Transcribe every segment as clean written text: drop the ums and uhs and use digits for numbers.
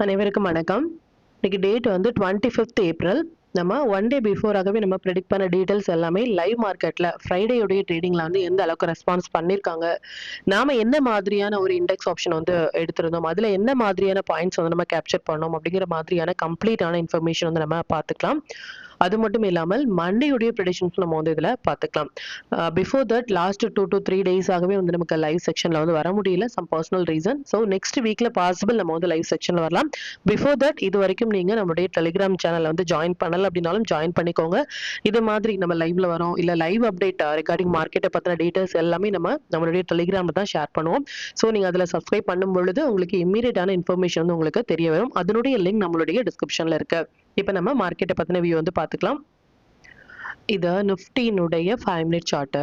அனைவருக்கும் வணக்கம். இன்னைக்கு டேட் வந்து 25th ஏப்ரல். நம்ம ஒன் டே பிஃபோராகவே நம்ம ப்ரெடிக்ட் பண்ண டீடைல்ஸ் எல்லாமே லைவ் மார்க்கெட்ல ஃப்ரைடேயோடைய ட்ரேடிங்ல வந்து எந்த அளவுக்கு ரெஸ்பான்ஸ் பண்ணியிருக்காங்க, நாம என்ன மாதிரியான ஒரு இண்டெக்ஸ் ஆப்ஷன் வந்து எடுத்திருந்தோம், அதுல என்ன மாதிரியான பாயிண்ட்ஸ் வந்து நம்ம கேப்சர் பண்ணோம் அப்படிங்கிற மாதிரியான கம்ப்ளீட்டான இன்ஃபர்மேஷன் வந்து நம்ம பார்த்துக்கலாம். அது மட்டும் இல்லாமல் மண்டேயுடைய ப்ரெடிக்ஷன்ஸ் நம்ம வந்து இதுல பார்த்துக்கலாம். பிஃபோர் தட் லாஸ்ட் 2 to 3 டேஸாகவே வந்து நமக்கு லைவ் செக்ஷன்ல வந்து வர முடியல, some personal reason. So next வீக்ல பாசிபிள் நம்ம வந்து லைவ் செக்ஷன்ல வரலாம். பிஃபோர் தட் இது வரைக்கும் நீங்க நம்மளுடைய டெலிகிராம் சேனல்ல வந்து ஜாயின் பண்ணல அப்படின்னாலும் ஜாயின் பண்ணிக்கோங்க. இது மாதிரி நம்ம லைவ்ல வரோம், இல்ல லைவ் அப்டேட் ரிகார்டிங் மார்க்கெட்டை பத்தின டீடைல்ஸ் எல்லாமே நம்மளுடைய டெலிகிராம்ல தான் ஷேர் பண்ணுவோம். ஸோ நீங்க அதுல சப்ஸ்கிரைப் பண்ணும் பொழுது உங்களுக்கு இம்மீடியட்டான இன்ஃபர்மேஷன் வந்து உங்களுக்கு தெரிய வரும். அதனுடைய லிங்க் நம்மளுடைய டிஸ்கிரிப்ஷன்ல இருக்கு. இப்ப நம்ம மார்க்கெட்டை பத்தின வியூ வந்து பார்த்துக்கலாம். இது நிஃப்டியினுடைய 5 மினிட் சார்ட்.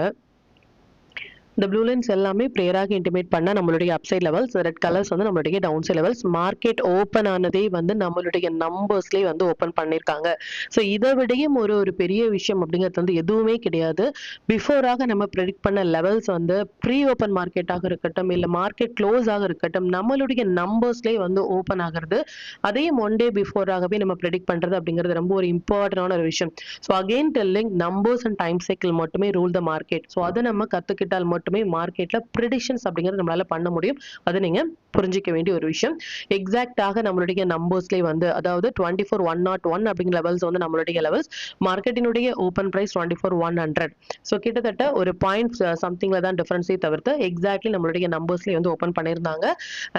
இந்த ப்ளூ லைன்ஸ் எல்லாமே ப்ரேயராக இன்டிமேட் பண்ண நம்மளுடைய அப்சைட் லெவல்ஸ், ரெட் கலர்ஸ் வந்து நம்மளுடைய down side levels. Market open ஆனதே வந்து நம்மளுடைய நம்பர்ஸ்லேயே வந்து ஓப்பன் பண்ணியிருக்காங்க. ஸோ இதை விடையும் ஒரு பெரிய விஷயம் அப்படிங்கிறது வந்து எதுவுமே கிடையாது. பிஃபோராக நம்ம ப்ரெடிக்ட் பண்ண லெவல்ஸ் வந்து ப்ரீ ஓப்பன் மார்க்கெட்டாக இருக்கட்டும், இல்லை மார்க்கெட் க்ளோஸ் ஆக இருக்கட்டும், நம்மளுடைய நம்பர்ஸ்லேயே வந்து ஓப்பன் ஆகிறது. அதையும் ஒன் டே பிஃபோராகவே நம்ம ப்ரெடிக்ட் பண்ணுறது அப்படிங்கிறது ரொம்ப ஒரு இம்பார்ட்டன்டான ஒரு விஷயம். So again telling numbers and time cycle மட்டுமே ரூல் த மார்க்கெட். ஸோ அதை நம்ம கற்றுக்கிட்டால் மட்டுமே மார்க்கெட்ல ப்ரெடிக்ஷன்ஸ் அப்படிங்கிறது நம்மளால பண்ண முடியும். அது நீங்க புரிஞ்சிக்க வேண்டிய ஒரு விஷயம். எக்ஸாக்டாக நம்மளுடைய நம்பர்ஸ்லேயே வந்து, அதாவது 24,101 அப்படிங்கிற லெவல்ஸ் வந்து நம்மளுடைய லெவல்ஸ். மார்க்கெட்டினுடைய ஓப்பன் பிரைஸ் 24,100. ஸோ கிட்டத்தட்ட ஒரு பாயிண்ட் சம்திங்ல தான் டிஃபரன்ஸே தவிர்த்து எக்ஸாக்ட்லி நம்மளுடைய நம்பர்ஸ்லேயே வந்து ஓப்பன் பண்ணியிருந்தாங்க.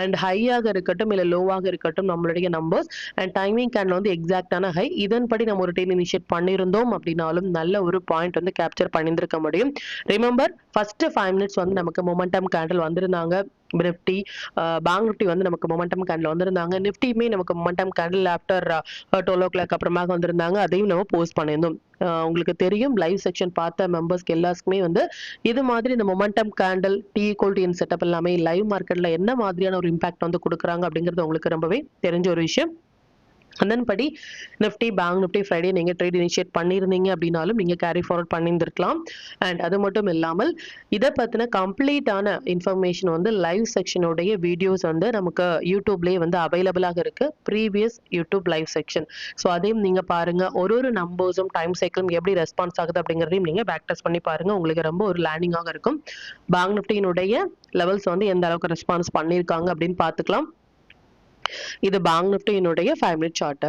அண்ட் ஹையாக இருக்கட்டும் இல்லை லோவாக இருக்கட்டும் நம்மளுடைய நம்பர்ஸ் அண்ட் டைமிங் கேன்ல வந்து எக்ஸாக்டான ஹை. இதன்படி நம்ம ஒரு டெய்லி இனிஷியேட் பண்ணியிருந்தோம் அப்படின்னாலும் நல்ல ஒரு பாயிண்ட் வந்து கேப்சர் பண்ணியிருந்திருக்க முடியும். ரிமெம்பர், ஃபர்ஸ்ட் 5 மினிட்ஸ் வந்து நமக்கு மொமெண்டம் கேண்டில் வந்திருந்தாங்க. நிஃப்டி, பேங்க் நிஃப்டி வந்து நமக்கு மொமெண்டம் கேண்டில் வந்திருந்தாங்க. நிஃப்டியுமே நமக்கு மொமெண்டம் கேண்டில் ஆஃப்டர் 12 o'clock அப்புறமாக வந்திருந்தாங்க. அதையும் நம்ம போஸ்ட் பண்ணியிருந்தோம். உங்களுக்கு தெரியும், லைவ் செக்ஷன் பார்த்த மெம்பர்ஸ்க்கு எல்லாருக்குமே வந்து இது மாதிரி இந்த மொமெண்டம் கேண்டில் T=N செட்டப் எல்லாமே லைவ் மார்க்கெட்ல என்ன மாதிரியான ஒரு இம்பாக்ட் வந்து கொடுக்குறாங்க அப்படிங்கிறது உங்களுக்கு ரொம்பவே தெரிஞ்ச ஒரு விஷயம். அதன்படி நிஃப்டி, பேங்க் நிஃப்டி ஃப்ரைடே நீங்கள் ட்ரேட் இனிஷியேட் பண்ணியிருந்தீங்க அப்படின்னாலும் நீங்கள் கேரி ஃபார்வர்ட் பண்ணியிருந்திருக்கலாம். அண்ட் அது மட்டும் இல்லாமல் இதை பற்றின கம்ப்ளீட்டான இன்ஃபர்மேஷன் வந்து லைவ் செக்ஷனுடைய வீடியோஸ் வந்து நமக்கு யூடியூப்லேயே வந்து அவைலபிளாக இருக்கு. Previous YouTube live section. So அதையும் நீங்கள் பாருங்க. ஒரு நம்பர்ஸும் டைம் சைக்கிளும் எப்படி ரெஸ்பான்ஸ் ஆகுது அப்படிங்கிறதையும் நீங்கள் பேக் டெஸ்ட் பண்ணி பாருங்க. உங்களுக்கு ரொம்ப ஒரு லேர்னிங்காக இருக்கும். பேங்க் நிஃப்டியினுடைய லெவல்ஸ் வந்து எந்த அளவுக்கு ரெஸ்பான்ஸ் பண்ணியிருக்காங்க அப்படின்னு பார்த்துக்கலாம். இது பேங்க் நிஃப்டியினுடைய 5 மினிட் சார்ட்.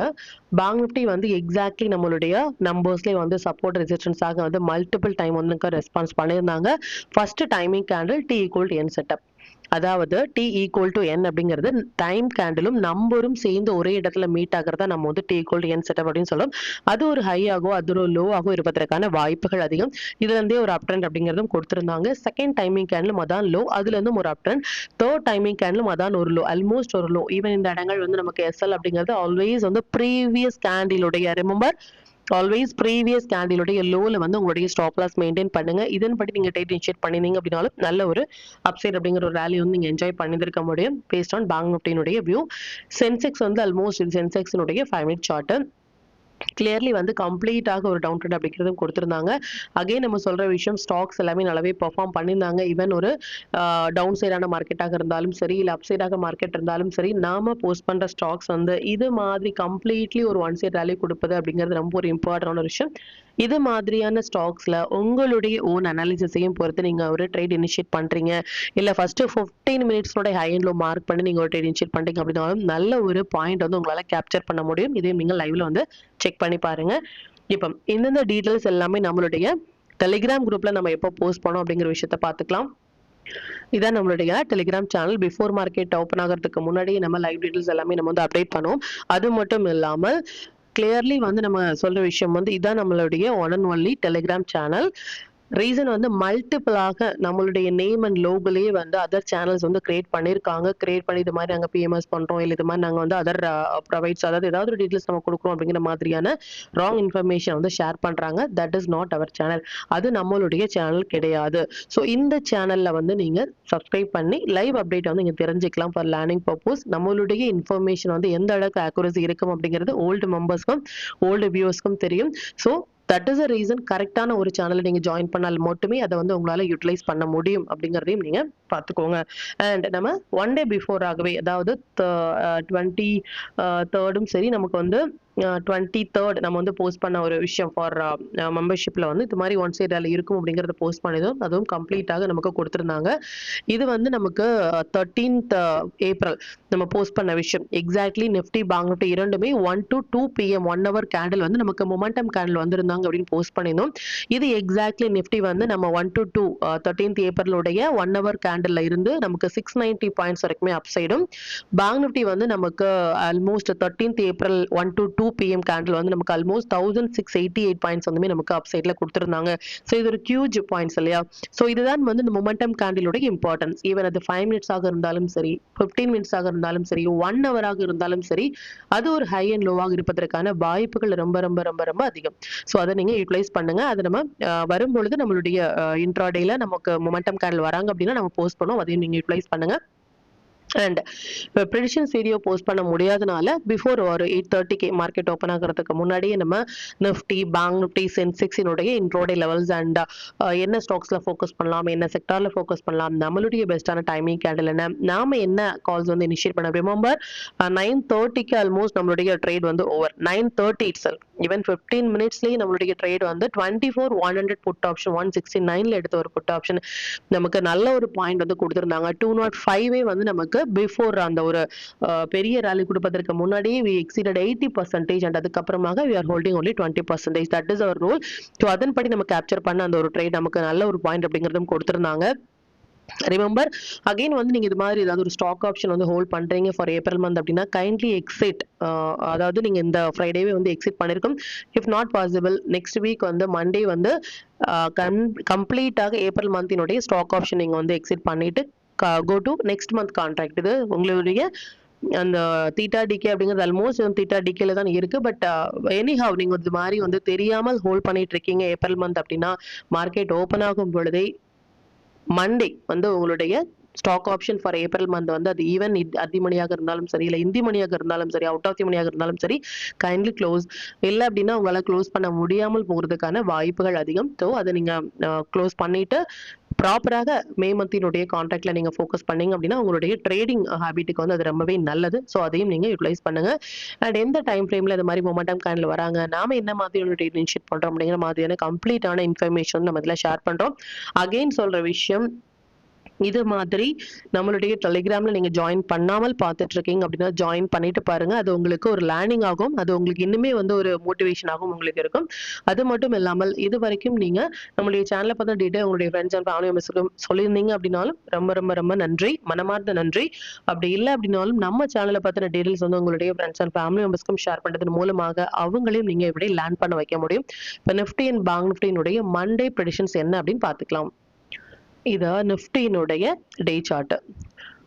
பேங்க் நிஃப்டி வந்து எக்ஸாக்ட்லி நம்மளுடைய நம்பர்ஸ்லேயே வந்து சப்போர்ட் ரெசிஸ்டன்ஸாக வந்து மல்டிபிள் டைம் வந்து ரெஸ்பான்ஸ் பண்ணியிருந்தாங்க. First timing candle T=N setup. அதாவது T=N அப்படிங்கிறது டைம் கேண்டிலும் நம்பரும் சேர்ந்து ஒரே இடத்துல மீட் ஆகிறதா நம்ம வந்து T=N செட்டப் அப்படின்னு சொல்லுவோம். அது ஒரு ஹை ஆகோ அது ஒரு லோ ஆகோ இருப்பதற்கான வாய்ப்புகள் அதிகம். இதுல இருந்தே ஒரு அப் ட்ரெண்ட் அப்படிங்கிறதும் கொடுத்திருந்தாங்க. செகண்ட் டைமிங் கேண்டிலும் அதான் லோ, அதுல இருந்தும் ஒரு அப் ட்ரெண்ட். தேர்ட் டைமிங் கேண்டிலும் அதான் ஒரு லோ, ஆல்மோஸ்ட் ஒரு லோ. ஈவன் இந்த இடங்கள் வந்து நமக்கு SL அப்படிங்கிறது ஆல்வேஸ் வந்து ப்ரீவியஸ் கேண்டிலுடைய, ரிமெம்பர், ஆல்வேஸ் ப்ரீவியஸ் கேண்டிலுடைய லோல வந்து உங்களுடைய ஸ்டாப் லாஸ் மெயின்டைன் பண்ணுங்க. இதன்படி நீங்க ட்ரேட் இனிஷியேட் பண்ணினீங்க அப்படின்னாலும் நல்ல ஒரு அப்சைட் அப்படிங்கிற ஒரு ரேலி வந்து நீங்க என்ஜாய் பண்ணியிருக்க முடியும். பேஸ்ட் ஆன் பேங்க் நிஃப்டியினுடைய வியூ. சென்செக்ஸ் வந்து ஆல்மோஸ்ட் சென்செக்ஸினுடைய 5 மினிட் சார்ட் கிளியர்லி வந்து கம்ப்ளீட்டாக ஒரு டவுன் ட்ரெண்ட் அப்படிங்கிறதும் கொடுத்துருந்தாங்க. அகைன் நம்ம சொல்ற விஷயம், ஸ்டாக்ஸ் எல்லாமே நல்லாவே பெர்ஃபார்ம் பண்ணியிருந்தாங்க. ஈவன் ஒரு டவுன் சைடான மார்க்கெட்டாக இருந்தாலும் சரி, இல்லை அப் சைடாக மார்க்கெட் இருந்தாலும் சரி, நாம போஸ்ட் பண்ற ஸ்டாக்ஸ் வந்து இது மாதிரி கம்ப்ளீட்லி ஒரு ஒன் சைட் ரேலி கொடுப்பது அப்படிங்கிறது ரொம்ப ஒரு இம்பார்ட்டன்டான விஷயம். இது மாதிரியான ஸ்டாக்ஸ்ல உங்களுடைய ஓன் அனாலிசிஸையும் பொறுத்து நீங்க ஒரு ட்ரேட் இனிஷியேட் பண்றீங்க, இல்ல ஃபர்ஸ்ட் 15 மினிட்ஸோட ஹை அண்ட் லோ மார்க் பண்ணி நீங்க ஒரு ட்ரேட் இனிஷியேட் பண்றீங்க அப்படின்னாலும் நல்ல ஒரு பாயிண்ட் வந்து உங்களால கேப்சர் பண்ண முடியும். இதையும் நீங்க லைவ்ல வந்து செக் பண்ணி பாருங்க. இப்போ இந்தந்த டீடைல்ஸ் எல்லாமே நம்மளுடைய டெலிகிராம் குரூப்ல நம்ம எப்போ போஸ்ட் பண்ணோம் அப்படிங்கிற விஷயத்த பார்த்துக்கலாம். இதான் நம்மளுடைய Telegram channel. Before market open ஆகிறதுக்கு முன்னாடி நம்ம லைவ் டீடைல்ஸ் எல்லாமே நம்ம வந்து அப்டேட் பண்ணுவோம். அது மட்டும் இல்லாமல் கிளியர்லி வந்து நம்ம சொல்ற விஷயம் வந்து இதான் நம்மளுடைய one and only Telegram channel. Reason வந்து மல்டிபிளாக நம்மளுடைய நேம் அண்ட் லோகோலயே வந்து அதர் சேனல்ஸ் வந்து கிரியேட் பண்ணியிருக்காங்க. கிரியேட் பண்ணி இது மாதிரி நாங்கள் PMS பண்றோம், இல்லை இது மாதிரி நாங்கள் வந்து அதர் ப்ரொவைட்ஸ், அதாவது ஏதாவது ஒரு டீட்டெயில்ஸ் நம்ம கொடுக்குறோம் அப்படிங்கிற மாதிரியான ராங் இன்ஃபர்மேஷன் வந்து ஷேர் பண்றாங்க. That is not our channel. அது நம்மளுடைய சேனல் கிடையாது. ஸோ இந்த சேனல்ல வந்து நீங்க சப்ஸ்கிரைப் பண்ணி லைவ் அப்டேட் வந்து நீங்க தெரிஞ்சுக்கலாம் ஃபார் லேர்னிங் பர்பஸ். நம்மளுடைய இன்ஃபர்மேஷன் வந்து எந்த அளவுக்கு அக்யூரசி இருக்கும் அப்படிங்கிறது ஓல்டு மெம்பர்ஸ்க்கும் ஓல்டு வியூவர்ஸ்க்கும் தெரியும். So that is a reason கரெக்டான ஒரு சேனலை நீங்க ஜாயின் பண்ணால் மட்டுமே அதை வந்து உங்களால யூட்டிலைஸ் பண்ண முடியும் அப்படிங்கிறதையும் நீங்க பார்த்துக்கோங்க. அண்ட் நம்ம ஒன் டே பிஃபோர் ஆகவே, அதாவது 23rd சரி, நமக்கு வந்து 23rd நம்ம வந்து போஸ்ட் பண்ண ஒரு விஷயம் ஃபார் மெம்பர்ஷிப்ல வந்து இது மாதிரி ஒன் சைட் ரேலி இருக்கும் அப்படிங்கறத போஸ்ட் பண்ணினோம். அதுவும் கம்ப்ளீட்டாக நமக்கு கொடுத்திருந்தாங்க. இது வந்து நமக்கு 13th ஏப்ரல் நம்ம போஸ்ட் பண்ண விஷயம். எக்ஸாக்ட்லி நிஃப்டி பேங்க் நிஃப்டி இரண்டுமே 1 to 2 PM 1 hour கேண்டில் வந்து நமக்கு மொமெண்டம் கேண்டில் வந்திருந்தாங்க அப்படின்னு போஸ்ட் பண்ணியிருந்தோம். இது எக்ஸாக்ட்லி நிஃப்டி வந்து நம்ம 1 to 2 13th ஏப்ரலுடைய 1 hour கேண்டில்ல இருந்து நமக்கு 690 பாயிண்ட்ஸ் வரைக்குமே அப்சைடும், பேங்க் நிஃப்டி வந்து நமக்கு almost 13th April 1 to 2 PM candle வந்து நமக்கு ஆல்மோஸ்ட் 1688 பாயிண்ட்ஸ் வந்து நமக்கு அப்சைட்ல கொடுத்திருந்தாங்க. ஸோ இது ஒரு ஹியூஜ் பாயிண்ட்ஸ் இல்லையா? ஸோ இதுதான் வந்து இந்த மொமெண்டம் கேண்டிலோட இம்பார்ட்டன்ஸ். ஈவன் அது 5 மினிட்ஸ் ஆக இருந்தாலும் சரி, 15 மினிட்ஸ் ஆக இருந்தாலும் சரி, 1 ஹவராக இருந்தாலும் சரி, அது ஒரு ஹை அண்ட் லோவாக இருப்பதற்கான வாய்ப்புகள் ரொம்ப ரொம்ப ரொம்ப ரொம்ப அதிகம். ஸோ அதை நீங்க யூட்டிலைஸ் பண்ணுங்க. அது நம்ம வரும்பொழுது நம்மளுடைய இன்ட்ராடேல நமக்கு மொமெண்டம் கேண்டில் வராங்க அப்படின்னா நம்ம போஸ்ட் பண்ணுவோம். அதையும் நீங்க யூட்டிலைஸ் பண்ணுங்க. அண்ட் இப்போ ப்ரெடிக்ஷன்ஸ் வீடியோ போஸ்ட் பண்ண முடியாதனால பிஃபோர் ஒரு 8:30 மார்க்கெட் ஓப்பன் ஆகிறதுக்கு முன்னாடியே நம்ம நிஃப்டி, பேங்க் நிஃப்டி, சென்செக்ஸினுடைய இன்ட்ரோடே லெவல்ஸ் அண்ட் என்ன ஸ்டாக்ஸ்ல ஃபோக்கஸ் பண்ணலாம், என்ன செக்டார்ல ஃபோக்கஸ் பண்ணலாம், நம்மளுடைய பெஸ்டான டைமிங் கேண்டில் என்ன, நாம என்ன கால்ஸ் வந்து இனிஷியேட் பண்ண. ரிமெம்பர் 9:30க்கு ஆல்மோஸ்ட் நம்மளுடைய ட்ரேட் வந்து ஓவர். 9:30 இட் செல்ஃப், ஈவன் 15 மினிட்ஸ்லேயே நம்மளுடைய ட்ரேட் வந்து 24,100 புட் ஆப்ஷன் 169ல எடுத்த ஒரு புட் ஆப்ஷன் நமக்கு நல்ல ஒரு பாயிண்ட் வந்து கொடுத்துருந்தாங்க. 205 வந்து நமக்கு பிஃபோர் அந்த ஒரு பெரிய ரேலி கொடுப்பதற்கு முன்னாடியே we exceeded 80% and அதுக்கப்புறமாக we are holding only 20%. that is our rule. So அதன்படி நம்ம கேப்சர் பண்ண அந்த ஒரு ட்ரேட் நமக்கு நல்ல ஒரு பாயிண்ட் அப்படிங்கிறதும் கொடுத்துருந்தாங்க. ரிமெம்பர் அகைன் வந்து நீங்க இது மாதிரி ஏதாவது ஒரு ஸ்டாக் ஆப்ஷன் வந்து ஹோல்ட் பண்றீங்க ஃபார் ஏப்ரல் மந்த் அப்படின்னா கைண்ட்லி எக்ஸிட், அதாவது நீங்க இந்த ஃப்ரைடேவே வந்து எக்ஸிட் பண்ணிருக்கும். If not possible next week வந்து மண்டே வந்து கம்ப்ளீட்டாக ஏப்ரல் மந்தினுடைய ஸ்டாக் ஆப்ஷன் நீங்க வந்து எக்ஸிட் பண்ணிட்டு go to next month contract. இது உங்களுடைய அந்த தீட்டா டிகே அப்படிங்கிறது ஆல்மோஸ்ட் தீட்டா டிகேல தான் இருக்கு. பட் எனிஹவ் நீங்க இது மாதிரி வந்து தெரியாமல் ஹோல்ட் பண்ணிட்டு இருக்கீங்க ஏப்ரல் மந்த் அப்படின்னா, மார்க்கெட் ஓப்பன் ஆகும் பொழுதே மண்டே வந்து உங்களுடைய stock option for April month வந்து அது ஈவன் அத்தி மணியாக இருந்தாலும் சரி, இல்லை இந்தி மணியாக இருந்தாலும் சரி, அவுட் ஆஃப் தி மணியாக இருந்தாலும் சரி, கைண்ட்லி க்ளோஸ். இல்லை அப்படின்னா உங்களால் க்ளோஸ் பண்ண முடியாமல் போகிறதுக்கான வாய்ப்புகள் அதிகம். ஸோ அதை நீங்கள் க்ளோஸ் பண்ணிட்டு ப்ராப்பராக மே மந்தினுடைய கான்ட்ராக்ட்ல நீங்க ஃபோக்கஸ் பண்ணீங்க அப்படின்னா உங்களுடைய ட்ரேடிங் ஹேபிட்டுக்கு வந்து அது ரொம்பவே நல்லது. ஸோ அதையும் நீங்க யூட்டிலைஸ் பண்ணுங்க. அண்ட் எந்த டைம் ஃப்ரேம்ல இது மாதிரி மொமெண்டம் கேண்டில் வராங்க, நாம என்ன மாதிரியான ட்ரேட் இனிஷியேட் பண்றோம் அப்படிங்கிற மாதிரியான கம்ப்ளீட்டான இன்ஃபர்மேஷன் நம்ம இதில் ஷேர் பண்றோம். அகெயின் சொல்ற விஷயம், இது மாதிரி நம்மளுடைய டெலிகிராம்ல நீங்க ஜாயின் பண்ணாமல் பார்த்துட்டு இருக்கீங்க அப்படின்னா ஜாயின் பண்ணிட்டு பாருங்க. அது உங்களுக்கு ஒரு லேர்னிங் ஆகும், அது உங்களுக்கு இன்னுமே வந்து ஒரு மோட்டிவேஷன் ஆகும் உங்களுக்கு இருக்கும். அது மட்டும் இல்லாமல் இது வரைக்கும் நீங்க நம்மளுடைய சேனலை பத்தின டீட்டெயில் உங்களுடைய ஃப்ரெண்ட்ஸ் அண்ட் ஃபேமிலி மெம்பர்ஸ்க்கும் சொல்லியிருந்தீங்க அப்படின்னாலும் ரொம்ப ரொம்ப ரொம்ப நன்றி, மனமார்ந்த நன்றி. அப்படி இல்லை அப்படின்னாலும் நம்ம சேனலை பத்தின டீட்டெயில்ஸ் வந்து உங்களுடைய ஃப்ரெண்ட்ஸ் அண்ட் ஃபேமிலி மெம்பர்ஸ்க்கும் ஷேர் பண்றதன் மூலமாக அவங்களையும் நீங்க எப்படி லேர்ன் பண்ண வைக்க முடியும். இப்போ நிஃப்டி அண்ட் பேங்க் நிஃப்டியினுடைய மண்டே ப்ரெடிக்ஷன்ஸ் என்ன அப்படின்னு பார்த்துக்கலாம். இது நிஃப்டியினுடைய day chart.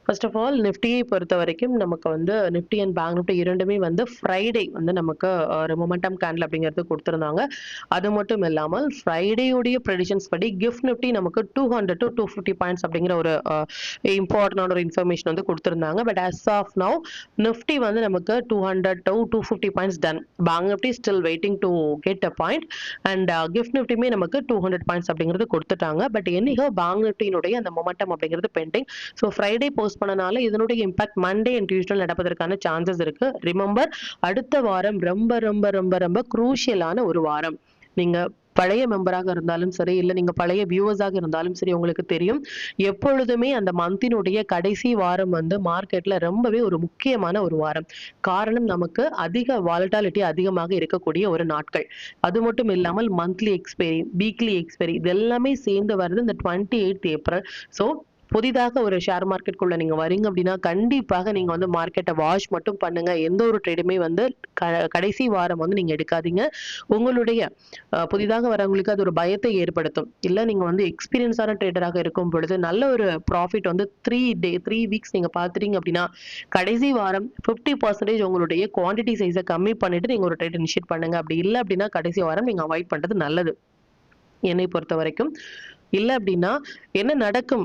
First of all நிஃப்டியை பொறுத்த வரைக்கும் நமக்கு வந்து நிஃப்டி அண்ட் பேங்க் நிஃப்டி இரண்டுமே வந்து ஃப்ரைடே வந்து நமக்கு ஒரு மொமெண்டம் கேண்டில் அப்படிங்கிறது கொடுத்துருந்தாங்க. அது மட்டும் இல்லாமல் ஃப்ரைடேயுடைய ப்ரெடிஷன்ஸ் படி கிஃப்ட் நிஃப்டி நமக்கு 200 to 250 பாயிண்ட்ஸ் அப்படிங்கிற ஒரு இம்பார்ட்டன்டான ஒரு இன்ஃபர்மேஷன் வந்து கொடுத்துருந்தாங்க. But as of now Nifty வந்து நமக்கு 200 to 250 points done. Bank Nifty still waiting to get a point and gift நிஃப்டியுமே நமக்கு 200 பாயிண்ட்ஸ் அப்படிங்கிறது கொடுத்துட்டாங்க. பட் என்னைக்கோ பேங்க் நிஃப்டியினுடைய அந்த மொமெண்டம் அப்படிங்கிறது பெண்டிங். ஸோ ஃப்ரைடே போஸ்ட் பண்ணனால இதனுடைய இம்பாக்ட் மண்டே அண்ட் டியூஸ்டே நடப்பதற்கான சான்சஸ் இருக்கு. ரிமெம்பர் அடுத்த வாரம் ரொம்ப ரொம்ப ரொம்ப ரொம்ப குரூஷியலான ஒரு வாரம். நீங்க பழைய மெம்பராக இருந்தாலும் சரி, இல்லை நீங்க பழைய வியூவர்ஸாக இருந்தாலும் சரி, உங்களுக்கு தெரியும் எப்பொழுதுமே அந்த மந்தினுடைய கடைசி வாரம் வந்து மார்க்கெட்ல ரொம்பவே ஒரு முக்கியமான ஒரு வாரம். காரணம் நமக்கு அதிக வாலட்டாலிட்டி அதிகமாக இருக்கக்கூடிய ஒரு நாட்கள். அது மட்டும் இல்லாமல் மந்த்லி எக்ஸ்பைரி, வீக்லி எக்ஸ்பைரி இது எல்லாமே சேர்ந்து வருது இந்த 28th ஏப்ரல். ஸோ புதிதாக ஒரு ஷேர் மார்க்கெட்டுக்குள்ள நீங்க வரீங்க அப்படின்னா கண்டிப்பாக நீங்க வந்து மார்க்கெட்டை வாட்ச் மட்டும் பண்ணுங்க. எந்த ஒரு ட்ரேடுமே வந்து கடைசி வாரம் வந்து நீங்க எடுக்காதீங்க. உங்களுடைய புதிதாக வரவங்களுக்கு அது ஒரு பயத்தை ஏற்படுத்தும். இல்ல நீங்க வந்து எக்ஸ்பீரியன்ஸான ட்ரேடராக இருக்கும் பொழுது நல்ல ஒரு ப்ராஃபிட் வந்து 3 வீக்ஸ் நீங்க பாத்துட்டீங்க அப்படின்னா கடைசி வாரம் 50% உங்களுடைய குவான்டிட்டி சைஸை கம்மி பண்ணிட்டு நீங்க ஒரு ட்ரேட் இனிஷியேட் பண்ணுங்க. அப்படி இல்லை அப்படின்னா கடைசி வாரம் நீங்க அவாய்ட் பண்றது நல்லது என்னை பொறுத்த வரைக்கும். இல்ல அப்படின்னா என்ன நடக்கும்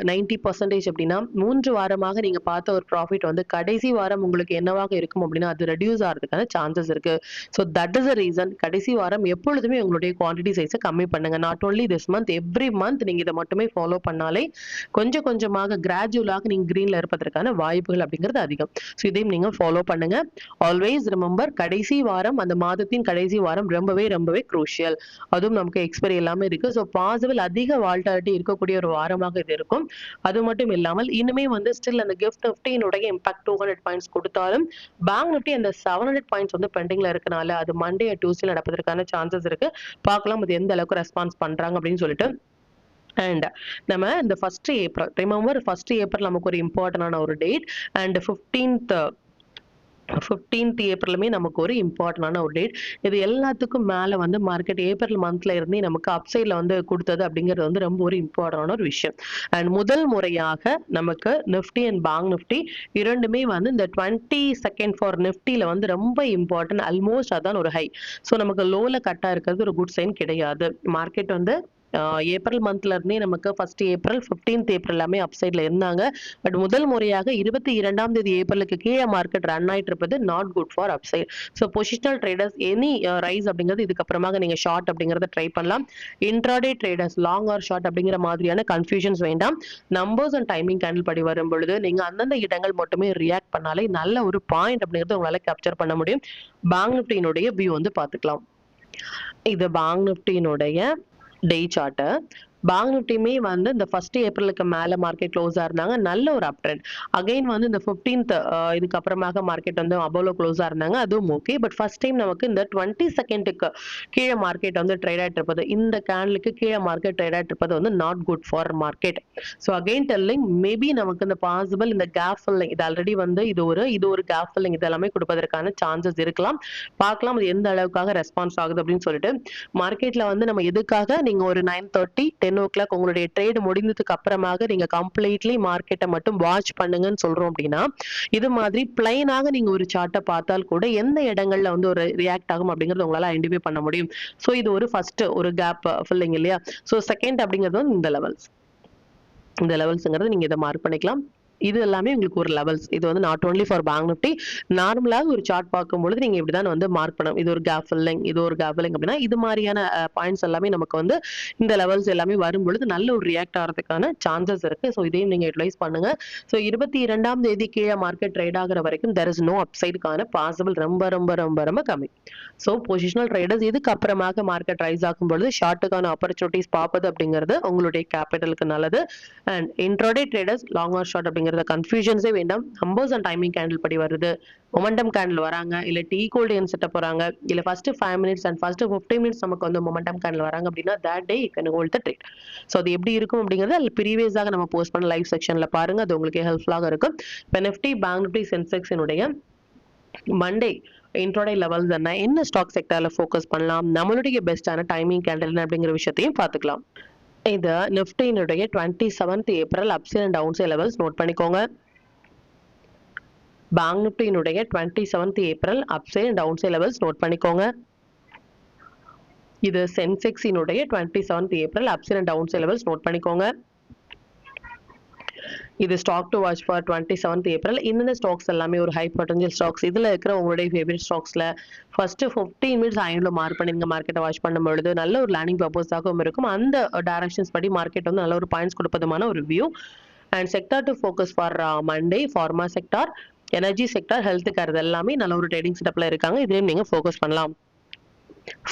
90% அப்படின்னா 3 வாரமாக நீங்க பார்த்த ஒரு ப்ராஃபிட் வந்து கடைசி வாரம் உங்களுக்கு என்னவாக இருக்கும் அப்படின்னா அது ரெடியூஸ் ஆகிறதுக்கான சான்சஸ் இருக்கு. So that is a reason கடைசி வாரம் எப்பொழுதுமே உங்களுடைய குவான்டிட்டி சைஸை கம்மி பண்ணுங்க. Not only this month, every month நீங்க இதை மட்டுமே ஃபாலோ பண்ணாலே கொஞ்சம் கொஞ்சமாக கிராஜுவலாக நீங்க கிரீன்ல இருப்பதற்கான வாய்ப்புகள் அப்படிங்கிறது அதிகம். ஸோ இதையும் நீங்க ஃபாலோ பண்ணுங்க. ஆல்வேஸ் ரிமெம்பர், கடைசி வாரம், அந்த மாதத்தின் கடைசி வாரம் ரொம்பவே ரொம்பவே குரூஷியல். அதுவும் நமக்கு எக்ஸ்பைரி எல்லாமே இருக்கு. ஸோ பாசிபிள் அதிக வால்டாலிட்டி இருக்கக்கூடிய ஒரு வாரமாக இது இருக்கும். அது மட்டும் இல்லாமல் இனிமே வந்து ஸ்டில் அந்த கிஃப்ட் நிஃப்டியினுடைய இம்பாக்ட் 200 பாயிண்ட்ஸ் கொடுத்தாலும் பேங்க் நிஃப்டி அந்த 700 பாயிண்ட்ஸ் வந்து பெண்டிங்ல இருக்கனால அது மண்டே டியூஸ்டே நடப்பதற்கான சான்சஸ் இருக்கு. பார்க்கலாம் அது எந்த அளவுக்கு ரெஸ்பான்ஸ் பண்றாங்க அப்படின்னு சொல்லிட்டு. அண்ட் நம்ம இந்த first April, remember first April நமக்கு ஒரு இம்பார்ட்டன்டான ஒரு டேட். அண்ட் 15th ஏப்ரலுமே நமக்கு ஒரு இம்பார்ட்டன்டான ஒரு டேட். இது எல்லாத்துக்கும் மேல வந்து மார்க்கெட் ஏப்ரல் மந்த்ல இருந்தே நமக்கு அப்சைட்ல வந்து கொடுத்தது அப்படிங்கிறது வந்து ரொம்ப ஒரு இம்பார்ட்டன்டான ஒரு விஷயம். அண்ட் முதல் முறையாக நமக்கு நிஃப்டி அண்ட் பேங்க் நிஃப்டி இரண்டுமே வந்து இந்த 22nd ஃபார் நிஃப்டில வந்து ரொம்ப இம்பார்ட்டன்ட். ஆல்மோஸ்ட் அதான் ஒரு ஹை. ஸோ நமக்கு லோல கட்டா இருக்கிறது ஒரு குட் சைன் கிடையாது. மார்க்கெட் வந்து ஏப்ரல் மந்த்ல இருந்தே நமக்கு ஃபர்ஸ்ட் ஏப்ரல் 15th ஏப்ரல் எல்லாமே அப்சைட்ல இருந்தாங்க. பட் முதல் முறையாக 22ஆம் தேதி ஏப்ரலுக்கு கீழே மார்க்கெட் ரன் ஆயிட்டு இருப்பது not good for upside. So positional traders any rise அப்படிங்கிறது இதுக்கப்புறமாக நீங்க ஷார்ட் அப்படிங்கறத ட்ரை பண்ணலாம். Intraday traders long or short அப்படிங்கிற மாதிரியான கன்ஃபியூஷன்ஸ் வேண்டாம். நம்பர்ஸ் அண்ட் டைமிங் கேண்டில் படி வரும் பொழுது நீங்க அந்தந்த இடங்கள் மட்டுமே ரியாக்ட் பண்ணாலே நல்ல ஒரு பாயிண்ட் அப்படிங்கிறது உங்களால கேப்சர் பண்ண முடியும். பேங்க் நிஃப்டியினுடைய வியூ வந்து பாத்துக்கலாம். இது பேங்க் நிஃப்டியினுடைய டே சார்ட். பேங்க் நிஃப்டியுமே வந்து இந்த ஃபர்ஸ்ட் ஏப்ரலுக்கு மேல மார்க்கெட் க்ளோஸா இருந்தாங்க. நல்ல ஒரு அப் ட்ரெண்ட். அகைன் வந்து இந்த 15th இதுக்கு அப்புறமாக மார்க்கெட் வந்து அபோலோ க்ளோஸா இருந்தாங்க. அதுவும் ஓகே. பட் ஃபர்ஸ்ட் டைம் நமக்கு இந்த 22nd கீழே மார்க்கெட் வந்து ட்ரேட் ஆயிட்டு இருப்பது, இந்த கேண்டலுக்கு கீழே மார்க்கெட் ட்ரேட் ஆயிட்டு இருப்பது வந்து not good for market. So again telling maybe நமக்கு இந்த பாசிபிள் இந்த கேப் ஃபில்லிங், இது ஆல்ரெடி வந்து இது ஒரு கேப் ஃபில்லிங் இதெல்லாமே கொடுப்பதற்கான சான்சஸ் இருக்கலாம். பார்க்கலாம் அது எந்த அளவுக்காக ரெஸ்பான்ஸ் ஆகுது அப்படின்னு சொல்லிட்டு. மார்க்கெட்ல வந்து நம்ம எதுக்காக நீங்க ஒரு 9:30 10 o'clock உங்களுடைய ட்ரேட் முடிந்ததுக்கு அப்புறமாக நீங்க கம்ப்ளீட்லி மார்க்கெட்டை மட்டும் வாட்ச் பண்ணுங்கன்னு சொல்றோம் அப்படின்னா, இது மாதிரி பிளைனாக நீங்க ஒரு சார்ட்டை பார்த்தால் கூட எந்த இடங்கள்ல வந்து ஒரு ரியாக்ட் ஆகும் அப்படிங்கறது உங்களால ஐடென்டிஃபை பண்ண முடியும். ஸோ இது ஒரு ஃபர்ஸ்ட் ஒரு கேப் ஃபில்லிங் இல்லையா. ஸோ செகண்ட் அப்படிங்கிறது வந்து இந்த லெவல்ஸ்ங்கிறது நீங்க இதை மார்க் பண்ணிக்கலாம். இது எல்லாமே உங்களுக்கு ஒரு லெவல்ஸ். இது வந்து not only for bank Nifty. நார்மலாக ஒரு சார்ட் பார்க்கும்பொழுது நீங்க இப்படிதான் வந்து மார்க் பண்ணணும். இது ஒரு கேப் ஃபில்லிங், இது ஒரு கேப் ஃபில்லிங் அப்படின்னா இது மாதிரியான பாயிண்ட்ஸ் எல்லாமே நமக்கு வந்து இந்த லெவல்ஸ் எல்லாமே வரும்பொழுது நல்ல ஒரு ரியாக்ட் ஆகிறதுக்கான சான்சஸ் இருக்கு. ஸோ இதையும் நீங்க யூட்டிலைஸ் பண்ணுங்க. ஸோ 22ஆம் தேதி கீழே மார்க்கெட் ட்ரேட் ஆகிற வரைக்கும் தெர் இஸ் நோ அப்சைடுக்கான பாசிபிள் ரொம்ப ரொம்ப ரொம்ப ரொம்ப கம்மி. ஸோ பொசிஷனல் ட்ரேடர்ஸ் இதுக்கு அப்புறமாக மார்க்கெட் ரைஸ் ஆகும் பொழுது ஷார்ட்டுக்கான ஆப்பர்ச்சுனிட்டிஸ் பார்ப்பது அப்படிங்கிறது உங்களுடைய கேபிட்டலுக்கு நல்லது. And intraday traders long or short அப்படிங்கிறத கன்ஃபியூஷன்ஸே வேண்டாம். நம்பர்ஸ் அண்ட் டைமிங் கேண்டில் படி வருது, மொமெண்டம் கேண்டில் வராங்க, இல்ல டீ கோல்டியன் செட்டப் போறாங்க, இல்ல first 5 minutes and first 15 minutes நமக்கு வந்து மொமெண்டம் கேண்டில் வராங்க அப்படின்னா that day you can hold the trade. So அது எப்படி இருக்கும் அப்படிங்கிறது அதில் ப்ரீவியஸாக நம்ம போஸ்ட் பண்ண லைவ் செக்ஷன்ல பாருங்க. அது உங்களுக்கு ஹெல்ப்ஃபுல்லாக இருக்கும். இப்போ நிஃப்டி பேங்க் நிஃப்டி சென்செக்ஸினுடைய மண்டே இன்ட்ராடே லெவல்ஸ் என்ன ஸ்டாக் செக்டர்ல ஃபோக்கஸ் பண்ணலாம், நம்மளுடைய பெஸ்டான டைமிங் கேண்டில் அப்படிங்கிற விஷயத்தையும் பார்த்துக்கலாம். இது நிஃப்டியினுடைய 27th April upside and down side levels note பண்ணிக்கோங்க. பேங்க் நிஃப்டியினுடைய 27th April upside and down side levels note பண்ணிக்கோங்க. இது சென்செக்ஸினுடைய 27th April upside and down side levels note பண்ணிக்கோங்க. இது stock to watch for 27th April. இந்த stocks எல்லாமே ஒரு ஹை பொட்டன்ஷியல் ஸ்டாக்ஸ். இதுல இருக்கிற உங்களுடைய ஃபேவரட் ஸ்டாக்ஸ்ல ஃபர்ஸ்ட் 15 minutes ஆயில மார்க் பண்ணிருங்க. மார்க்கெட்டை வாட்ச் பண்ணும்பொழுது நல்ல ஒரு லேர்னிங் பர்பஸாகவும் இருக்கும். அந்த டைரக்ஷன்ஸ் படி மார்க்கெட் வந்து நல்ல ஒரு பாயிண்ட்ஸ் கொடுப்பதுமான ஒரு view. And sector to focus for Monday pharma sector, energy sector, health care எல்லாமே நல்ல ஒரு ட்ரேடிங் செட்டப்ல இருக்காங்க. இதையும் நீங்க ஃபோக்கஸ் பண்ணலாம்.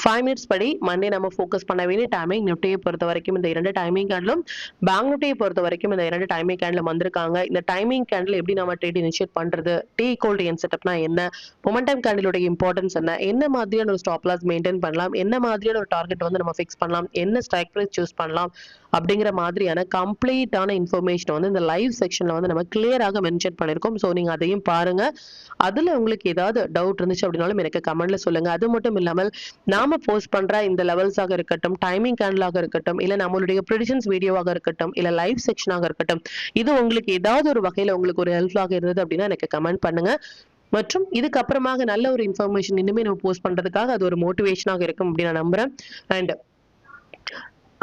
5 minutes படி மண்டே நம்ம ஃபோக்கஸ் பண்ண வேண்டிய டைமிங் நிஃப்டியை பொறுத்த வரைக்கும் இந்த 2 டைமிங் கேண்டிலும் பேங்க் நிஃப்டியை பொறுத்த வரைக்கும் இந்த 2 டைமிங் கேண்டிலும் வந்திருக்காங்க. இந்த டைமிங் கேண்டில் எப்படி நம்ம ட்ரேட் இனிஷியேட் பண்றது, டீ கோல்டியன் செட்டப்னா என்ன, மொமெண்டம் கேண்டிலோட இம்பார்ட்டன்ஸ் என்ன மாதிரியான ஒரு ஸ்டாப் லாஸ் மெயின்டைன் பண்ணலாம், என்ன மாதிரியான ஒரு டார்கெட் வந்து நம்ம ஃபிக்ஸ் பண்ணலாம், என்ன ஸ்ட்ரைக் பிரைஸ் சூஸ் பண்ணலாம் அப்படிங்கிற மாதிரியான கம்ப்ளீட்டான இன்ஃபர்மேஷன் வந்து இந்த லைவ் செக்ஷன்ல வந்து நம்ம கிளியராக மென்ஷன் பண்ணிருக்கோம். ஸோ நீங்க அதையும் பாருங்க. அதுல உங்களுக்கு ஏதாவது டவுட் இருந்துச்சு அப்படின்னாலும் எனக்கு கமெண்ட்ல சொல்லுங்க. அது மட்டும் இல்லாமல் நாம போஸ்ட் பண்ற இந்த லெவல்ஸாக இருக்கட்டும், டைமிங் கேண்டிலாக இருக்கட்டும், இல்ல நம்மளுடைய ப்ரெடிக்ஷன்ஸ் வீடியோவாக இருக்கட்டும், இல்ல லைவ் செக்ஷனாக இருக்கட்டும், இது உங்களுக்கு ஏதாவது ஒரு வகையில உங்களுக்கு ஒரு ஹெல்ப்ஃபுல்லாக இருந்தது அப்படின்னா எனக்கு கமெண்ட் பண்ணுங்க. மற்றும் இதுக்கு அப்புறமாக நல்ல ஒரு இன்ஃபர்மேஷன் இனிமே நம்ம போஸ்ட் பண்றதுக்காக அது ஒரு மோட்டிவேஷனாக இருக்கும் அப்படின்னு நான் நம்புறேன். அண்ட்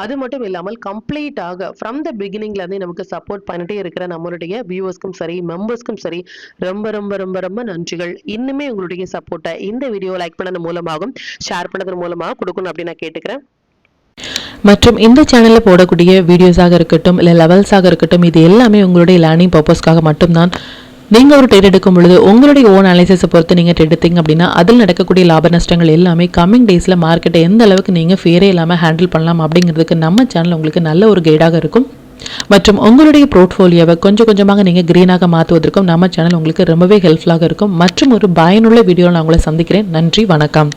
அது மட்டும் இல்லாமல் கம்ப்ளீட்டாக ஃப்ரம் த பிகினிங்ல இருந்து நமக்கு சப்போர்ட் பண்ணிட்டே இருக்கிற நம்மளுடைய வியூவர்ஸ்க்கும் சரி, மெம்பர்ஸ்க்கும் சரி ரொம்ப ரொம்ப ரொம்ப ரொம்ப நன்றிகள். இன்னுமே உங்களுடைய சப்போர்ட்டை இந்த வீடியோ லைக் பண்ணது மூலமாகவும் ஷேர் பண்ணது மூலமாக கொடுக்கணும் அப்படின்னு நான் கேட்டுக்கிறேன். மற்றும் இந்த சேனலில் போடக்கூடிய வீடியோஸாக இருக்கட்டும் இல்லை லெவல்ஸாக இருக்கட்டும், இது எல்லாமே உங்களுடைய லேர்னிங் பர்பஸ்க்காக மட்டும்தான். நீங்கள் ஒரு ட்ரேட் எடுக்கும் பொழுது உங்களுடைய ஓன் அனாலிசிஸை பொறுத்து நீங்கள் ட்ரேட் எடுத்தீங்க அப்படின்னா அதில் நடக்கக்கூடிய லாப நஷ்டங்கள் எல்லாமே கம்மிங் டேஸில் மார்க்கெட்டை எந்த அளவுக்கு நீங்கள் ஃபேரே இல்லாமல் ஹேண்டில் பண்ணலாம் அப்படிங்கிறதுக்கு நம்ம சேனல் உங்களுக்கு நல்ல ஒரு கைடாக இருக்கும். மற்றும் உங்களுடைய போர்ட்ஃபோலியோவை கொஞ்சம் கொஞ்சமாக நீங்கள் க்ரீனாக மாற்றுவதற்கும் நம்ம சேனல் உங்களுக்கு ரொம்பவே ஹெல்ப்ஃபுல்லாக இருக்கும். மற்றும் ஒரு பயனுள்ள வீடியோவில் நான் உங்களை சந்திக்கிறேன். நன்றி, வணக்கம்.